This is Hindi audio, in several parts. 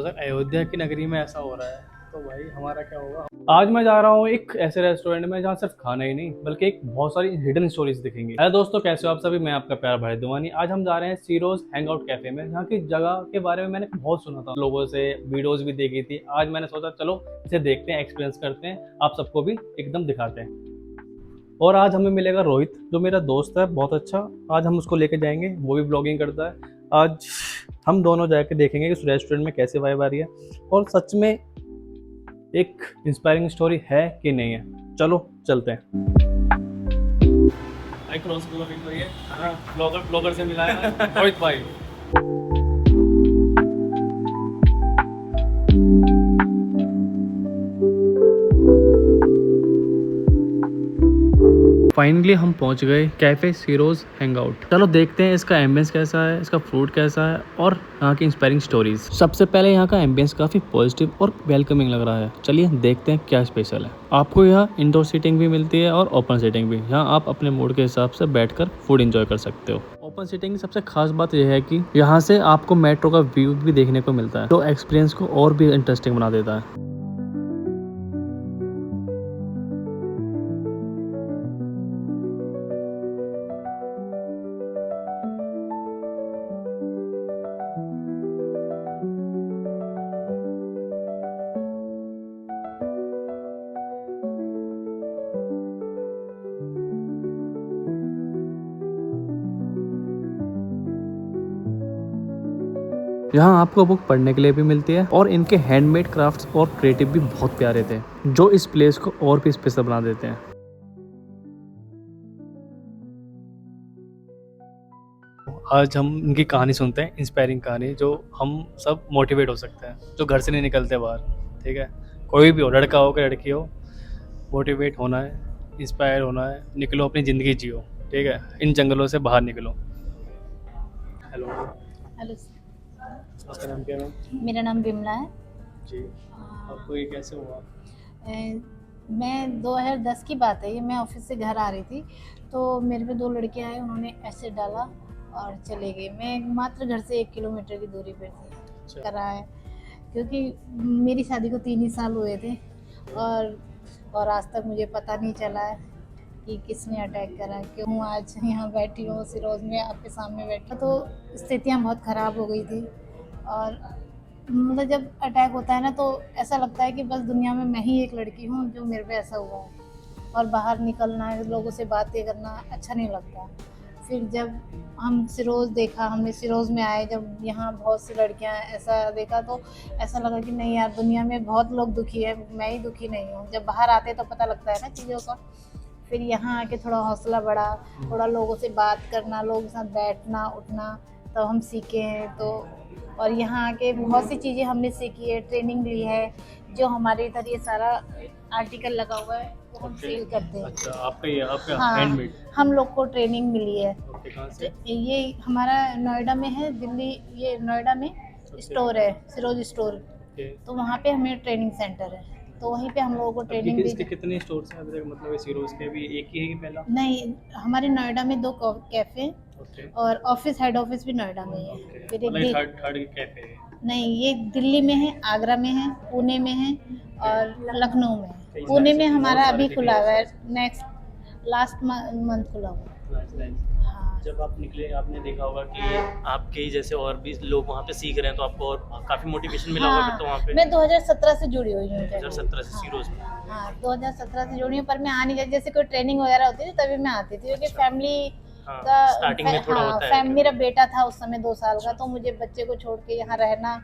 अगर अयोध्या की नगरी में ऐसा हो रहा है तो भाई हमारा क्या होगा। आज मैं जा रहा हूँ एक ऐसे रेस्टोरेंट में जहाँ सिर्फ खाना ही नहीं बल्कि एक बहुत सारी हिडन स्टोरीज दिखेंगी। हेलो दोस्तों, कैसे हो आप सभी। मैं आपका प्यारा भाई दुआनी। आज हम जा रहे हैं सीरोज हैंगआउट कैफे में, जहाँ की जगह के बारे में मैंने बहुत सुना था, लोगों से वीडियोस भी देखी थी। आज मैंने सोचा चलो इसे देखते हैं, एक्सपीरियंस करते हैं, आप सबको भी एकदम दिखाते हैं। और आज हमें मिलेगा रोहित, जो मेरा दोस्त है बहुत अच्छा। आज हम उसको लेके जाएंगे, वो भी ब्लॉगिंग करता है। आज हम दोनों जाके देखेंगे कि उस रेस्टोरेंट में कैसे वाइब आ रही है और सच में एक इंस्पायरिंग स्टोरी है कि नहीं है। चलो चलते हैं। भाई क्रॉस ब्लॉगिंग तो ये ब्लॉगर ब्लॉगर से मिला है रोहित भाई। फाइनली हम पहुंच गए कैफे सीरोज हैंगआउट। चलो देखते हैं इसका एम्बियंस कैसा है, इसका फूड कैसा है और यहाँ की इंस्पायरिंग स्टोरीज। सबसे पहले यहाँ का एम्बियंस काफी पॉजिटिव और वेलकमिंग लग रहा है। चलिए देखते हैं क्या स्पेशल है। आपको यहाँ इंडोर सीटिंग भी मिलती है और ओपन सीटिंग भी। यहाँ आप अपने मूड के हिसाब से बैठकर फूड एंजॉय कर सकते हो। ओपन सीटिंग की सबसे खास बात यह है कि यहाँ से आपको मेट्रो का व्यू भी देखने को मिलता है, जो एक्सपीरियंस को और भी इंटरेस्टिंग बना देता है। यहाँ आपको बुक पढ़ने के लिए भी मिलती है और इनके हैंडमेड क्राफ्ट्स और क्रिएटिव भी बहुत प्यारे थे, जो इस प्लेस को और भी स्पेशल बना देते हैं। आज हम इनकी कहानी सुनते हैं, इंस्पायरिंग कहानी, जो हम सब मोटिवेट हो सकते हैं, जो घर से नहीं निकलते बाहर। ठीक है, कोई भी हो, लड़का हो कि लड़की हो, मोटिवेट होना है, इंस्पायर होना है, निकलो अपनी ज़िंदगी जियो। ठीक है, इन जंगलों से बाहर निकलो। हेलो, हेलो, आपका नाम क्या है? मेरा नाम विमला है। जी, आपको ये कैसे हुआ? मैं 2010 की बात है, ये मैं ऑफिस से घर आ रही थी, तो मेरे पे 2 लड़के आए, उन्होंने एसिड डाला और चले गए। मैं मात्र घर से 1 किलोमीटर की दूरी पर थी। करा है क्योंकि मेरी शादी को 3 ही साल हुए थे और आज तक मुझे पता नहीं चला है कि किसने अटैक करा, क्यों आज यहाँ बैठी हूँ सिरोज में आपके सामने बैठी। तो स्थितियाँ बहुत ख़राब हो गई थी और मतलब जब अटैक होता है ना, तो ऐसा लगता है कि बस दुनिया में मैं ही एक लड़की हूँ जो मेरे पे ऐसा हुआ है, और बाहर निकलना है, लोगों से बातें करना अच्छा नहीं लगता। फिर जब हम सिरोज़ देखा, हमने सिरोज़ में आए, जब यहाँ बहुत सी लड़कियाँ ऐसा देखा, तो ऐसा लगा कि नहीं यार, दुनिया में बहुत लोग दुखी है, मैं ही दुखी नहीं हूँ। जब बाहर आते तो पता लगता है ना चीज़ों का। फिर यहाँ आके थोड़ा हौसला बढ़ा, थोड़ा लोगों से बात करना, लोगों के साथ बैठना उठना, तब हम सीखे हैं। तो और यहाँ आके बहुत सी चीज़ें हमने सीखी है, ट्रेनिंग ली है। जो हमारे इधर ये सारा आर्टिकल लगा हुआ है वो हम सेल करते हैं। अच्छा, आपका हाँ, हैंडमेड। हम लोग को ट्रेनिंग मिली है। ओके, कहाँ से? ये हमारा नोएडा में है, दिल्ली, ये नोएडा में स्टोर है, सिरोज स्टोर। ओके। तो वहाँ पे हमें ट्रेनिंग सेंटर है, तो वहीं पे हम लोगों को अब ट्रेनिंग दी। इसके कितने स्टोर्स हैं अभी तक? मतलब सीरोज के अभी एक ही है कि पहला? नहीं, हमारे नोएडा में 2 कैफ़े हैं ओके। और ऑफिस, हेड ऑफिस भी नोएडा में ही है। ओके, फिर एक मतलब ये थर्ड थर्ड कैफे है। नहीं, ये दिल्ली में है, आगरा में है, पुणे में है और लखनऊ में है। कई पुणे सारी में सिटी, हमारा बहुत सारी अभी सिटी खुला है। हुआ है, नेक्स्ट लास्ट मंथ खुला हुआ है। Nice nice. हाँ। जब आप निकले आपने देखा होगा कि आपके ही जैसे और भी लोग वहाँ पे सीख रहे हैं, तो आपको और काफ़ी मोटिवेशन मिला होगा फिर तो वहाँ पे। मैं 2017 से जुड़ी हुई हूँ। 2017 से सीरोज में। हाँ, 2017 से जुड़ी हूँ, पर मैं आ नहीं जाती। जैसे कोई ट्रेनिंग वगैरह होती थी तभी मैं आती थी, क्योंकि अच्छा। फैमिली हाँ, का स्टार्टिंग में थोड़ा होता है मेरा क्योंकि। बेटा था उस समय 2 साल का, तो मुझे बच्चे को छोड़ के यहाँ रहना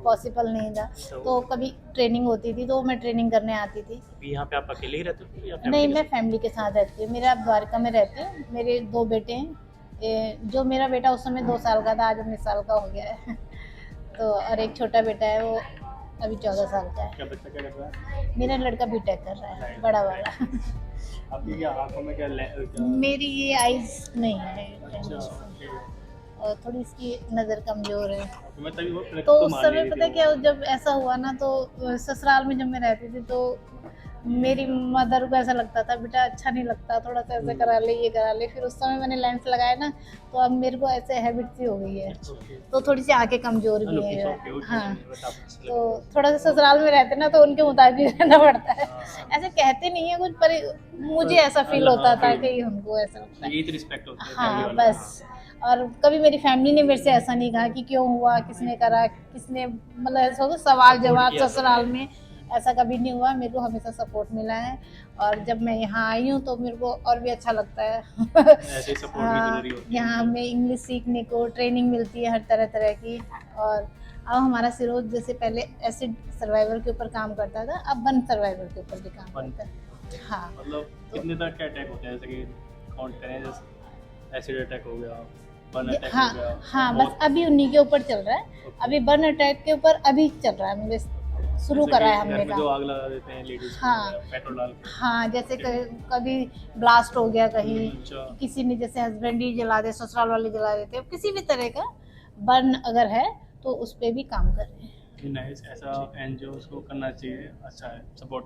पॉसिबल नहीं था। तो कभी ट्रेनिंग होती थी तो मैं ट्रेनिंग करने आती थी। अभी यहाँ पे आप अकेले ही रहते हो या नहीं, फैमिली मैं के फैमिली के साथ रहती हूँ। मेरा द्वारका में रहती हूँ, मेरे 2 बेटे हैं। जो मेरा बेटा उस समय 2 साल का था, आज 19 साल का हो गया है। तो और एक छोटा बेटा है, वो अभी 14 साल का है। क्या बच्चा क्या कर रहा है? मेरा लड़का बीटेक कर रहा है, बड़ा वाला। आपकी क्या आंखों में क्या मेरी ये आइज नहीं है, अच्छा, ओके। और थोड़ी इसकी नज़र कमज़ोर है। तो मैं तभी वो तो तो उस मान ले समय रही पता है थी क्या, वो। जब ऐसा हुआ ना, तो ससुराल में जब मैं रहती थी, तो मेरी मदर को ऐसा लगता था बेटा अच्छा नहीं लगता, थोड़ा सा ऐसे करा ले, ये करा ले। फिर उस समय मैंने लेंस लगाया ना, तो अब मेरे को ऐसे हैबिट सी हो गई है। तो थोड़ी सी आंखें कमजोर भी है। हाँ, तो थोड़ा सा ससुराल में रहते ना तो उनके मुताबिक रहना पड़ता है। ऐसे कहते नहीं है कुछ, पर मुझे ऐसा फील होता था कि उनको ऐसा लगता है। ये तो रिस्पेक्ट होती है हाँ फैमिली वाला। बस। और कभी मेरी फैमिली ने मेरे से ऐसा नहीं कहा कि क्यों हुआ, किसने करा, किसने, मतलब ऐसा होता सवाल जवाब ससुराल में ऐसा कभी नहीं हुआ। मेरे को हमेशा सपोर्ट मिला है, और जब मैं यहाँ आई हूँ तो मेरे को और भी अच्छा लगता है। ऐसे सपोर्ट भी हाँ, जरूरी होती है। यहाँ हमें इंग्लिश सीखने को ट्रेनिंग मिलती है हर तरह तरह की। और अब हमारा सिरोज जैसे पहले एसिड सर्वाइवल के ऊपर काम करता था, अब बर्न सर्वाइवल के ऊपर भी काम करता है। हाँ, मतलब कितने तरह के अटैक होते हैं, जैसे कि काउंट करें, जैसे एसिड अटैक हो गया, बर्न अटैक हाँ हो गया। हाँ, बस अभी उन्हीं के ऊपर चल रहा है। अभी बर्न अटैक के ऊपर अभी चल रहा है, मुझे शुरू जैसे करा कि है हमने घर में जो काम। आग लगा देते हैं लेडीज हाँ पेट्रोल डाल के। हाँ, जैसे कभी ब्लास्ट हो गया कहीं, अच्छा। किसी ने जैसे हस्बैंड ही जला दे, ससुराल वाले जला देते हैं, किसी भी तरह का बर्न अगर है तो उस पे भी काम कर रहे हैं। नाइस, ऐसा एनजीओ को करना चाहिए, अच्छा है, सपोर्ट।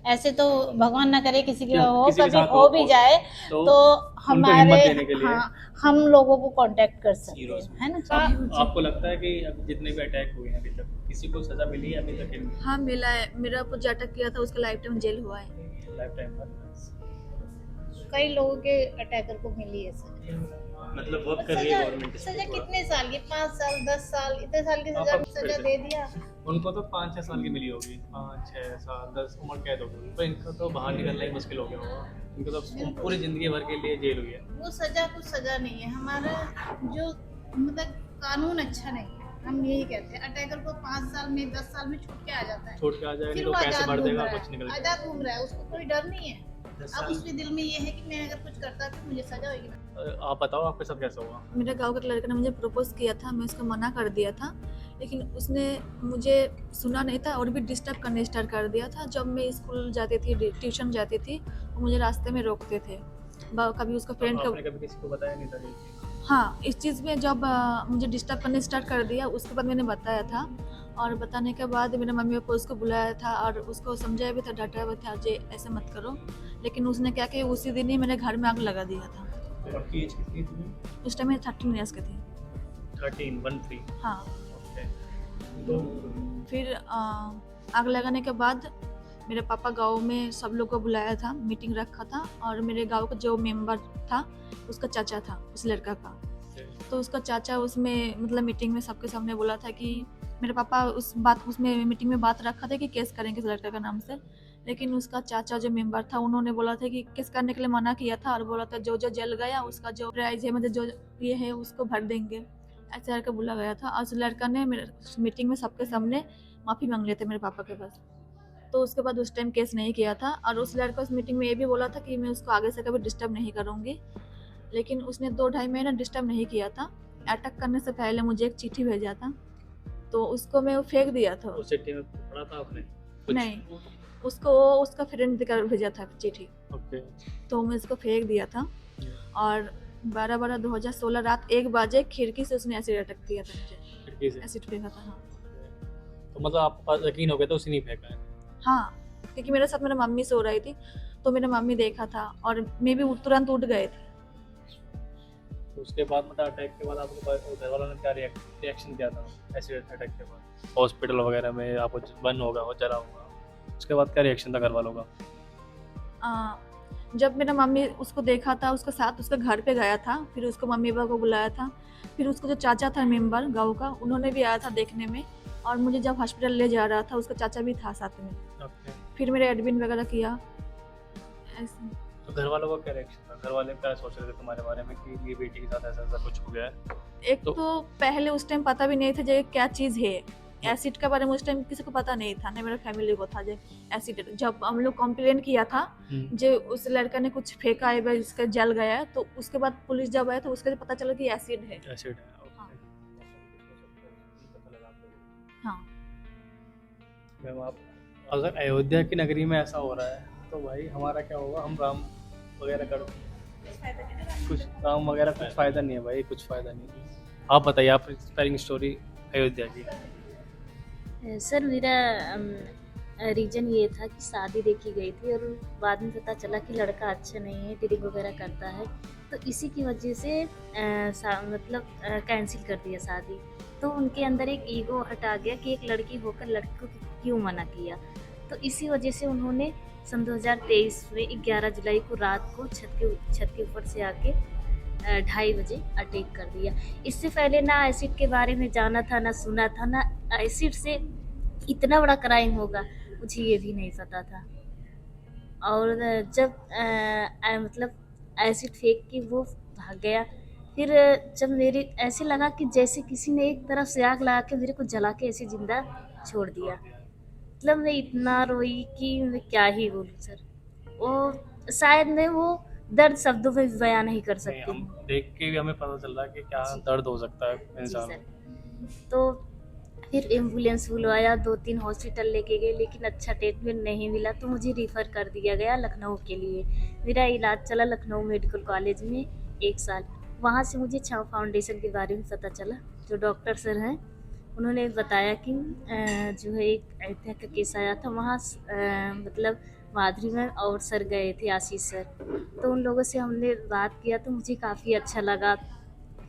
ऐसे तो भगवान ना करे किसी के हो, किसी के कभी साथ हो भी जाए तो तो उनको हमारे, हिम्मत देने के लिए। हाँ, हम लोगों को कांटेक्ट कर सकते हैं, है ना। आपको लगता है कि अब जितने भी अटैक हुए हैं अभी तक किसी को सजा मिली है अभी तक? हाँ मिला है, मेरा ऊपर जो अटैक किया था उसका लाइफ टाइम जेल हुआ है। लाइफ टाइम पर कई लोगों के अटैकर को मिली है सजा। मतलब वर्क कर रही है गवर्नमेंट। सजा कितने साल की, 5 साल 10 साल, इतने साल की सजा दे दिया। उनको तो 5-6 साल की मिली होगी, 5-6 साल 10 उम्र कैद हो गई, पर इनका तो बाहर निकलना ही मुश्किल हो गया होगा। इनको तो पूरी जिंदगी भर के लिए जेल हुई है। वो सजा कुछ सजा नहीं है, हमारा जो मतलब कानून अच्छा नहीं है। हम यही कहते हैं, अटैकर को 5 साल में 10 साल में छूट के आ जाता है, छोड़ के आ जाएगा फिर तो वो पैसे आजाद भर घूम देगा, रहा कुछ निकल है, जाएगा। आजाद घूम रहा है, उसको कोई डर नहीं है। 10 अब साल। उसके दिल में ये है कि मैं अगर कुछ करता तो मुझे सजा होगी। आप बताओ आपके साथ कैसा हुआ? मेरे गांव के लड़के ने मुझे प्रपोज किया था, मैं उसको मना कर दिया था, लेकिन उसने मुझे सुना नहीं था और भी डिस्टर्ब करने स्टार्ट कर दिया था। जब मैं स्कूल जाती थी, ट्यूशन जाती थी, वो मुझे रास्ते में रोकते थे। कभी उसका फ्रेंड आपने कभी किसी को बताया नहीं था ये? हाँ, इस चीज़ में जब मुझे डिस्टर्ब करने स्टार्ट कर दिया, उसके बाद मैंने बताया था, और बताने के बाद मेरे मम्मी पापा उसको बुलाया था और उसको समझाया भी था, डांटा भी था, जे ऐसे मत करो। लेकिन उसने क्या किया, उसी दिन ही मेरे घर में आग लगा दिया था। आपकी एज कितनी थी? उस टाइम मैं 13 ईयर्स की थी। 13 हाँ, ओके। तो फिर आग लगाने के बाद मेरे पापा गांव में सब लोग को बुलाया था, मीटिंग रखा था, और मेरे गांव का जो मेंबर था उसका चाचा था उस लड़का का। तो उसका चाचा उसमें मतलब मीटिंग में सबके सामने बोला था कि मेरे पापा उसमें मीटिंग में बात रखा था कि केस करेंगे इस लड़के का नाम से। लेकिन उसका चाचा जो मेंबर था उन्होंने बोला था कि केस करने के लिए मना किया था, और बोला था जो जो जल गया उसका जो प्राइज है, मतलब जो ये है उसको भर देंगे, ऐसे करके बोला गया था। और उस लड़का ने मेरे मीटिंग में सबके सामने माफ़ी मांग लिए थे मेरे पापा के पास। तो उसके बाद उस टाइम केस नहीं किया था, और उस लड़का उस मीटिंग में ये भी बोला था कि मैं उसको आगे से कभी डिस्टर्ब नहीं करूँगी। लेकिन उसने 2-2.5 महीना डिस्टर्ब नहीं किया था। अटैक करने से पहले मुझे एक चिट्ठी भेजा था, तो उसको मैं फेंक दिया था। उस चिट्ठी में पढ़ा था आपने? नहीं, उसको उसका फ्रेंड देकर भेजा था चिट्ठी, ओके। तो मैं उसको फेंक दिया था। और 12/12/2016 रात 1 बजे खिड़की से उसने एसिड अटैक किया था मुझे, खिड़की से? एसिड फेंका था। हाँ तो मतलब आपको यकीन हो गया था उसी ने फेंका है? हाँ, क्योंकि मेरे साथ मेरा मम्मी सो रही थी, तो मेरे मम्मी देखा था और मैं भी तुरंत उठ गए थे। तो उसके बाद मतलब अटैक के बाद आपको घर वालों ने क्या रिएक्शन किया था एसिड अटैक के बाद? हॉस्पिटल वगैरह में आपको बंद होगा और जला होगा, उसके बाद क्या रिएक्शन था घर वालों का? जब मेरा मम्मी उसको देखा था, उसके साथ उसके घर पे गया था, फिर उसको मम्मी पापा को बुलाया था, फिर उसको जो चाचा था मेंबर गाँव का, उन्होंने भी आया था देखने में, और मुझे जब हॉस्पिटल ले जा रहा था उसका चाचा भी था साथ में। फिर मेरे एडमिन वगैरह किया ऐसे। तो घर वालों का क्या रिएक्शन था? घर वाले क्या सोच रहे थे तुम्हारे बारे में कि ये बेटी के साथ ऐसा ऐसा कुछ हो गया है? एक तो पहले उस टाइम पता भी नहीं था जो क्या चीज़ है, एसिड के बारे में उस टाइम किसी को पता नहीं था, ना मेरे फैमिली को था जो एसिड। जब हम लोग कंप्लेन किया था जो उस लड़का ने कुछ फेंका है जिसका जल गया है, तो उसके बाद पुलिस जब आया तो उसका पता चला कि एसिड है। एसिड है, हाँ। हाँ। मैम आप अगर अयोध्या की नगरी में ऐसा हो रहा है तो भाई हमारा क्या होगा? हम राम वगैरह कर कुछ काम वगैरह कुछ फ़ायदा नहीं है भाई, कुछ फ़ायदा नहीं। आप बताइए, आप इंस्पायरिंग स्टोरी अयोध्या की। सर मेरा रीज़न ये था कि शादी देखी गई थी और बाद में पता चला कि लड़का अच्छा नहीं है, ड्रिंक वगैरह करता है, तो इसी की वजह से मतलब कैंसिल कर दिया शादी। तो उनके अंदर एक ईगो हटा गया कि एक लड़की होकर लड़के को क्यों मना किया। तो इसी वजह से उन्होंने सन 2023 में 11 जुलाई को रात को छत के ऊपर से आके 2:30 बजे अटैक कर दिया। इससे पहले ना एसिड के बारे में जाना था, ना सुना था, ना एसिड से इतना बड़ा क्राइम होगा मुझे ये भी नहीं पता था। और जब मतलब एसिड फेंक के वो भाग गया, फिर जब मेरे ऐसे लगा कि जैसे किसी ने एक तरफ से आग लगा के मेरे को जला के ऐसे जिंदा छोड़ दिया। मतलब मैं इतना रोई कि मैं क्या ही बोलूँ सर। वो शायद मैं वो दर्द शब्दों में भी बयां नहीं कर नहीं, सकती हम हूँ। देख के भी हमें पता चल रहा है कि क्या जी। दर्द हो सकता है जी इंसान सर। को। तो फिर एम्बुलेंस बुलवाया, 2-3 हॉस्पिटल लेके गए, लेकिन अच्छा ट्रीटमेंट नहीं मिला, तो मुझे रेफ़र कर दिया गया लखनऊ के लिए। मेरा इलाज चला लखनऊ मेडिकल कॉलेज में 1 साल। वहाँ से मुझे छाव फाउंडेशन के बारे में पता चला। जो डॉक्टर सर हैं, उन्होंने बताया कि जो है एक अयोध्या का केस आया था, वहाँ मतलब माधुरी मैम और सर गए थे, आशीष सर। तो उन लोगों से हमने बात किया तो मुझे काफ़ी अच्छा लगा।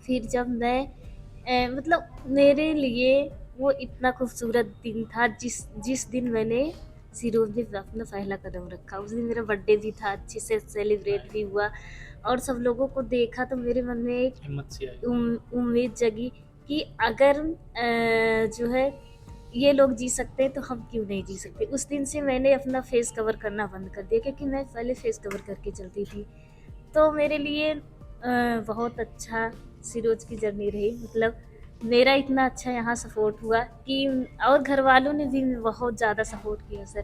फिर जब मैं मतलब मेरे लिए वो इतना खूबसूरत दिन था जिस दिन मैंने सिरोंज में अपना पहला कदम रखा। उस दिन मेरा बर्थडे भी था, अच्छे से सेलिब्रेट भी हुआ और सब लोगों को देखा तो मेरे मन में एक हिम्मत सी आई। उम्मीद जगी कि अगर जो है ये लोग जी सकते हैं तो हम क्यों नहीं जी सकते। उस दिन से मैंने अपना फेस कवर करना बंद कर दिया, क्योंकि मैं पहले फेस कवर करके चलती थी। तो मेरे लिए बहुत अच्छा सिरोज की जर्नी रही। मतलब मेरा इतना अच्छा यहाँ सपोर्ट हुआ कि और घर वालों ने भी बहुत ज़्यादा सपोर्ट किया सर।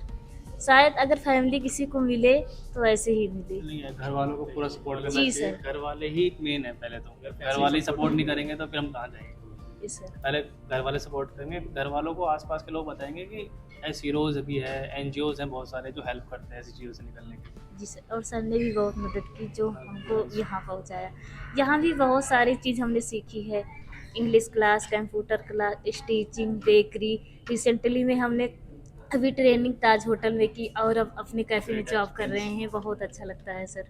शायद अगर फैमिली किसी को मिले तो ऐसे ही मिले। नहीं है, घर वालों को पूरा सपोर्ट करना जी चाहिए। सर। घर वाले ही मेन है पहले तो। घर वाले ही सपोर्ट नहीं करेंगे तो फिर हम कहाँ जाएंगे। जी सर। पहले घर वाले सपोर्ट करेंगे, घर वालों को आसपास के लोग बताएंगे कि ऐसे हीरोज भी है, एनजीओज हैं बहुत सारे जो हेल्प करते हैं ऐसी चीज़ों से निकलने के लिए। जी सर। और सर ने भी बहुत मदद की जो हमको यहाँ पहुँचाया। यहाँ भी बहुत सारी चीज़ हमने सीखी है। English class, computer class, stitching, bakery. Recently में हमने अभी ट्रेनिंग ताज होटल में की और अब अपने कैफ़े में जॉब कर रहे हैं। बहुत अच्छा लगता है सर।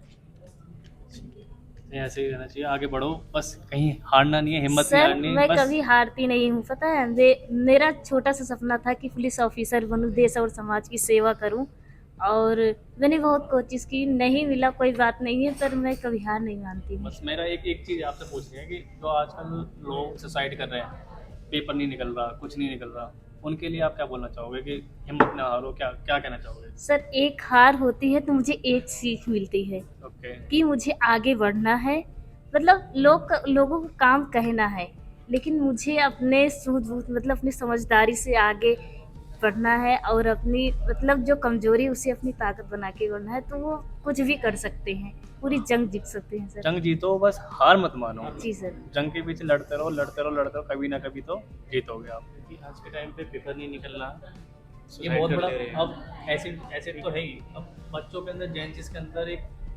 नहीं, ऐसे ही रहना चाहिए, आगे बढ़ो, बस कहीं हारना नहीं है, हिम्मत नहीं सर हारनी मैं बस। कभी हारती नहीं हूँ, पता है। मेरा छोटा सा सपना था कि पुलिस ऑफिसर बनूँ, देश और समाज की सेवा करूँ। और मैंने बहुत कोशिश की, नहीं मिला कोई बात नहीं है, पर मैं कभी हार नहीं मानती हूँ। बस मेरा एक चीज़ आपसे पूछनी है कि जो आजकल लोग सुसाइड कर रहे हैं, पेपर नहीं निकल रहा, कुछ नहीं निकल रहा, उनके लिए आप क्या बोलना चाहोगे कि हिम्मत ना हारो, क्या क्या कहना चाहोगे? सर एक हार होती है तो मुझे एक सीख मिलती है ओके। कि मुझे आगे बढ़ना है। मतलब लोगों को काम कहना है, लेकिन मुझे अपने सूझबूझ मतलब अपनी समझदारी से आगे बढ़ना है और अपनी मतलब जो कमजोरी उसे अपनी ताकत बना के बढ़ना है, तो वो कुछ भी कर सकते हैं, पूरी जंग जीत सकते हैं सर। जंग जीतो, बस हार मत मानो। जी सर। जंग के पीछे लड़ते रहो, लड़ते रहो, लड़ते रहो, कभी ना कभी तो जीतोगे आप। क्योंकि आज के टाइम पे पेपर नहीं निकल रहा, ये सुसाइड बहुत कर बड़ा ले रहे हैं। अब ऐसे तो है ही। अब बच्चों के अंदर जेंसिस के अंदर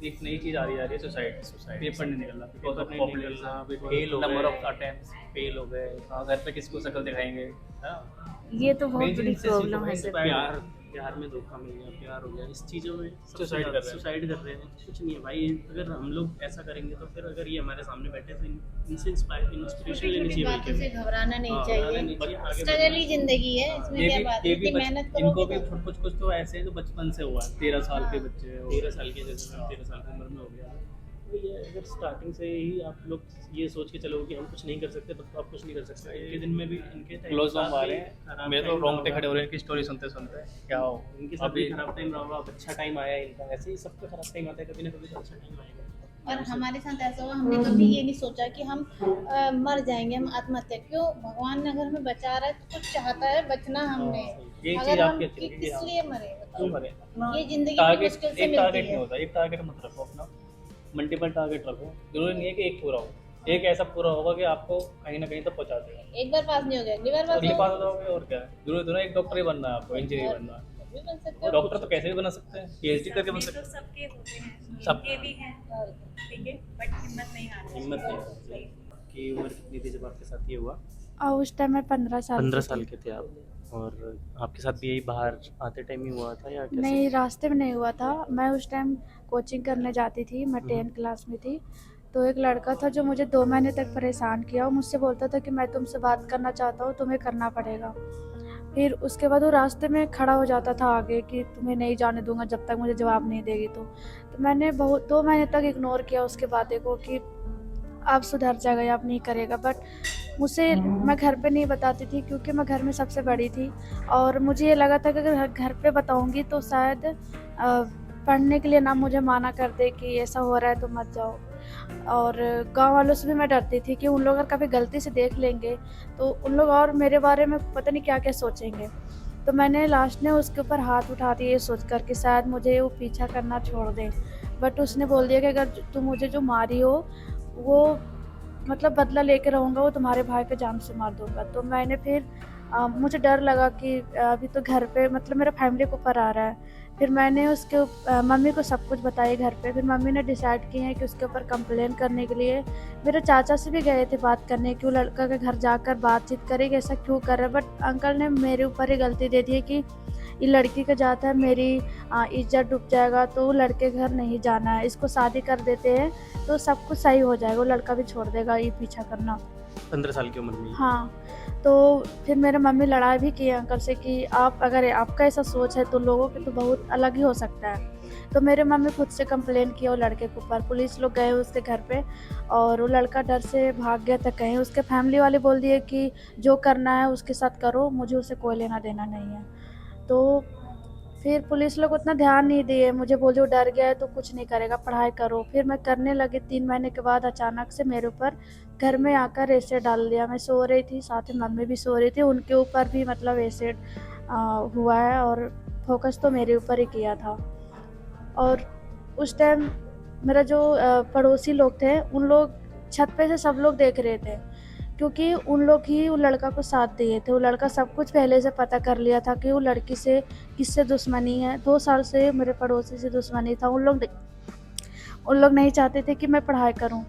एक नई चीज़ आ रही है, सुसाइड। पेपर नहीं निकल रहा बिकॉज ऑफ पेपर नहीं निकल रहा, फेल हो नंबर गए। Of attempts. फेल हो गए। घर पे किसको शक्ल दिखाएंगे। हाँ, ये तो बहुत Main बड़ी चीज़ से प्रॉब्लम सीखो, है सर। प्यार प्यार में धोखा मिल गया, प्यार हो गया, इस चीज़ों में Suicide कर रहे हैं। सुसाइड कर रहे हैं। कुछ नहीं है भाई, अगर हम लोग ऐसा करेंगे तो फिर अगर ये हमारे सामने बैठे तो इनसे इंस्पिरेशन लेनी चाहिए भाई बातों से के। घबराना नहीं हाँ, चाहिए। घबराना नहीं चाहिए, आगे स्ट्रगल बढ़ना ही जिंदगी है, इसमें क्या बात है, इतनी मेहनत इनको करोगे भी तो। कुछ तो ऐसे हैं जो बचपन से हुआ है, 13 साल के बच्चे हैं। 13 साल के, जैसे 13 साल की उम्र में हो गया। तो ये अगर स्टार्टिंग से ही आप लोग ये सोच के चलोगे कि हम कुछ नहीं कर सकते, तो आप कुछ नहीं कर सकते। इनके दिन में भी इनके टाइम क्लोज आ रहे हैं, मेरे तो रोंगटे खड़े हो रहे हैं इनकी स्टोरी सुनते सुनते। क्या हो इनके साथ भी खराब टाइम रहा होगा, अब अच्छा टाइम आया है इनका। ऐसे ही सबका खराब टाइम आता है, कभी ना कभी तो अच्छा टाइम आएगा। और हमारे साथ ऐसा हुआ, हमने कभी ये नहीं सोचा कि हम मर जाएंगे, हम आत्महत्या क्यों। भगवान ने अगर हमें बचा रहा है तो कुछ चाहता है बचना हमने। ये अगर चीज़ हम आपकी अच्छी लगी कि किस हाँ, लिए मरे क्यों बताओ। मरे। ये जिंदगी टारगेट, मुश्किल से एक मिलती टारगेट नहीं है। होता, एक टारगेट मत रखो अपना, मल्टीपल टारगेट रखो। जरूरी नहीं है कि एक पूरा हो, एक ऐसा पूरा होगा कि आपको कहीं ना कहीं तक पहुंचा देगा। एक बार पास नहीं हो गया, अगली बार पास अगली हो बात हो जाओगे और क्या है। जरूरी तो ना एक डॉक्टर ही बनना है आपको, इंजीनियर बनना है। भी बन सकते और हो। डॉक्टर तो कैसे भी बना सकते हैं, पीएचडी करके बन सकते हैं। सबके होते हैं, सब इनके भी हैं, ठीक है, बट हिम्मत नहीं हारनी हिम्मत चाहिए। नहीं है। की उम्र कितनी थी जब आपके साथ ये हुआ? और उस टाइम मैं 15 साल 15 की साल थी। के थे आप। और आपके साथ भी यही बाहर आते टाइम ही हुआ था या कैसे? नहीं, रास्ते में नहीं हुआ था। मैं उस टाइम कोचिंग करने जाती थी, मैं 10th क्लास में थी। तो एक लड़का था जो मुझे 2 महीने तक परेशान किया। वो मुझसे बोलता था कि मैं तुमसे बात करना चाहता हूँ, तुम्हें करना पड़ेगा। फिर उसके बाद वो रास्ते में खड़ा हो जाता था आगे कि तुम्हें नहीं जाने दूंगा जब तक मुझे जवाब नहीं देगी। तो मैंने 2 महीने तक इग्नोर किया उसके बातें को कि अब सुधर जाएगा या अब नहीं करेगा। बट मुझसे मैं घर पे नहीं बताती थी क्योंकि मैं घर में सबसे बड़ी थी और मुझे ये लगा था कि अगर घर पे बताऊंगी तो शायद पढ़ने के लिए ना मुझे माना कर दे कि ऐसा हो रहा है तो मत जाओ। और गांव वालों से भी मैं डरती थी कि उन लोग अगर कभी गलती से देख लेंगे तो उन लोग और मेरे बारे में पता नहीं क्या क्या सोचेंगे। तो मैंने लास्ट में उसके ऊपर हाथ उठा दिए ये सोच कर कि शायद मुझे वो पीछा करना छोड़ दे। बट उसने बोल दिया कि अगर तुम मुझे जो मारी हो वो मतलब बदला लेके रहूँगा, वो तुम्हारे भाई पे जान से मार दूँगा। तो मैंने फिर मुझे डर लगा कि अभी तो घर पे मतलब मेरा फैमिली के ऊपर आ रहा है। फिर मैंने उसके मम्मी को सब कुछ बताया घर पे। फिर मम्मी ने डिसाइड किए हैं कि उसके ऊपर कंप्लेन करने के लिए मेरे चाचा से भी गए थे बात करने कि वो लड़का के घर जाकर बातचीत करे कि ऐसा क्यों कर रहा है। बट अंकल ने मेरे ऊपर ही गलती दे दी है कि ये लड़की का जाता है, मेरी इज्जत डूब जाएगा तो लड़के घर नहीं जाना है, इसको शादी कर देते हैं तो सब कुछ सही हो जाएगा, वो लड़का भी छोड़ देगा ये पीछा करना। 15 साल की उम्र में? हाँ, तो फिर मेरे मम्मी लड़ाई भी की अंकल से कि आप अगर आपका ऐसा सोच है तो लोगों के तो बहुत अलग ही हो सकता है। तो मेरे मम्मी खुद से कंप्लेन किया वो लड़के के ऊपर। पुलिस लोग गए उसके घर पे और वो लड़का डर से भाग गया था कहीं। उसके फैमिली वाले बोल दिए कि जो करना है उसके साथ करो, मुझे उससे कोई लेना देना नहीं है। तो फिर पुलिस लोग उतना ध्यान नहीं दिए, मुझे बोले वो डर गया है तो कुछ नहीं करेगा, पढ़ाई करो। फिर मैं करने लगी। 3 महीने के बाद अचानक से मेरे ऊपर घर में आकर एसिड डाल दिया। मैं सो रही थी, साथ में मम्मी भी सो रही थी, उनके ऊपर भी मतलब एसिड हुआ है और फोकस तो मेरे ऊपर ही किया था। और उस टाइम मेरा जो पड़ोसी लोग थे उन लोग छत पे से सब लोग देख रहे थे क्योंकि उन लोग ही वो लड़का को साथ दिए थे। वो लड़का सब कुछ पहले से पता कर लिया था कि वो लड़की से किससे दुश्मनी है। 2 साल से मेरे पड़ोसी से दुश्मनी था। उन लोग नहीं चाहते थे कि मैं पढ़ाई करूं।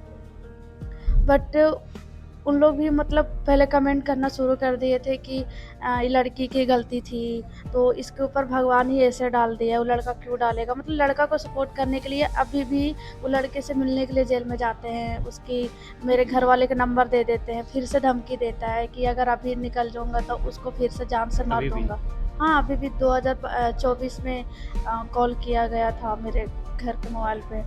बट उन लोग भी मतलब पहले कमेंट करना शुरू कर दिए थे कि ये लड़की की गलती थी तो इसके ऊपर भगवान ही ऐसे डाल दिया, वो लड़का क्यों डालेगा। मतलब लड़का को सपोर्ट करने के लिए अभी भी वो लड़के से मिलने के लिए जेल में जाते हैं। उसकी मेरे घर वाले का नंबर दे देते हैं, फिर से धमकी देता है कि अगर अभी निकल जाऊंगा तो उसको फिर से जान से मार अभी भी? दूंगा। हाँ, अभी भी 2024 में कॉल किया गया था मेरे घर के मोबाइल पे।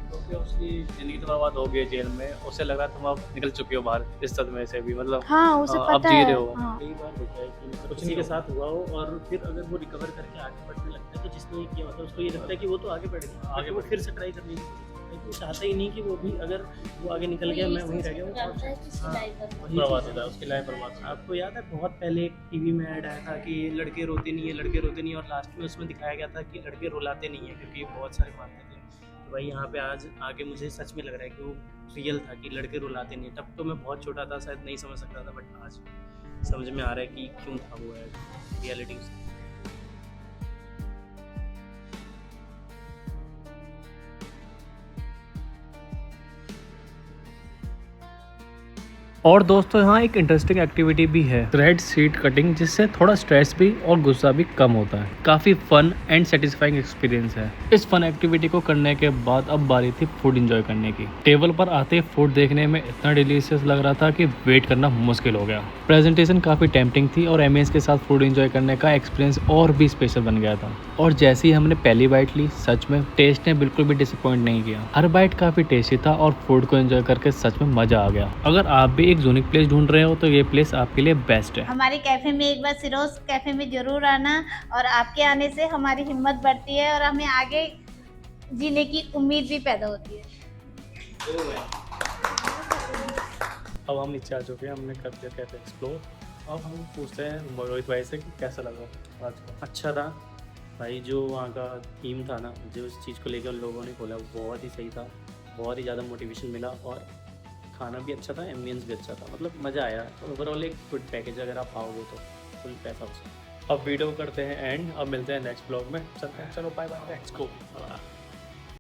तो क्या उसकी ज़िंदगी तो बर्बाद हो गई जेल में, उसे लग रहा है तुम अब निकल चुके हो बाहर इस सदमे से भी, मतलब हाँ, उसे अब पता जी है। रहे हो। हाँ। कई बार देखा है कि मतलब कुछ किसी नहीं के होगा। साथ हुआ हो और फिर अगर वो रिकवर करके आगे बढ़ने लगता है तो जिसने ये किया होता है उसको ये लगता है कि वो तो आगे बढ़ गया, आगे वो फिर से ट्राई करने की कोशिश करता है। वो चाहता ही नहीं कि वो भी अगर वो आगे निकल गया मैं वहीं रह गया हूँ। करता है कि उसकी हाँ, लाइफ बर्बाद वही बर्बाद चीज़ होता है, उसकी लाइफ बर्बाद होता है। आपको याद है बहुत पहले एक टीवी में ऐड आया था कि लड़के रोते नहीं है, लड़के रोते नहीं है, और लास्ट में उसमें दिखाया गया था कि लड़के रुलाते नहीं है क्योंकि बहुत सारे मारते थे। तो भाई यहाँ पे आज आगे मुझे सच में लग रहा है कि वो रियल था कि लड़के रुलाते नहीं है। तब तो मैं बहुत छोटा था, शायद नहीं समझ सकता था, बट आज समझ में आ रहा है कि क्यों था वो ऐड रियलिटी से। और दोस्तों यहाँ एक इंटरेस्टिंग एक्टिविटी भी है, थ्रेड सीट कटिंग, जिससे थोड़ा स्ट्रेस भी और गुस्सा भी कम होता है। काफ़ी फन एंड सेटिस्फाइंग एक्सपीरियंस है। इस फन एक्टिविटी को करने के बाद अब बारी थी फूड एंजॉय करने की। टेबल पर आते फूड देखने में इतना डिलीशियस लग रहा था कि वेट करना मुश्किल हो गया। प्रेजेंटेशन काफ़ी टेम्पटिंग थी और एम्बियंस के साथ फूड एंजॉय करने का एक्सपीरियंस और भी स्पेशल बन गया था। और जैसे ही हमने पहली बाइट ली, सच में टेस्ट ने बिल्कुल भी डिसअपॉइंट नहीं किया। हर बाइट काफ़ी टेस्टी था और फूड को एंजॉय करके सच में मज़ा आ गया। अगर आप भी एक यूनिक प्लेस ढूंढ रहे हो तो ये प्लेस आपके लिए बेस्ट है। हमारे कैफ़े में एक बार सिरोज कैफ़े में ज़रूर आना, और आपके आने से हमारी हिम्मत बढ़ती है और हमें आगे जीने की उम्मीद भी पैदा होती है। अब हम नीचे आ चुके हैं, हमने कर दिया कैफे एक्सप्लोर। अब हम पूछते हैं रोहित भाई से कि कैसा लगा आज का। अच्छा था भाई, जो वहाँ का थीम था ना, जो उस चीज़ को लेकर उन लोगों ने खोला वो बहुत ही सही था। बहुत ही ज़्यादा मोटिवेशन मिला और खाना भी अच्छा था, एम्बियंस भी अच्छा था, मतलब मज़ा आया। ओवरऑल एक गुड पैकेज, अगर आप आओगे तो फुल पैसा उसका। अब वीडियो करते हैं एंड अब मिलते हैं नेक्स्ट ब्लॉग में। चलते हैं, चलो बाय बाय, लेट्स गो।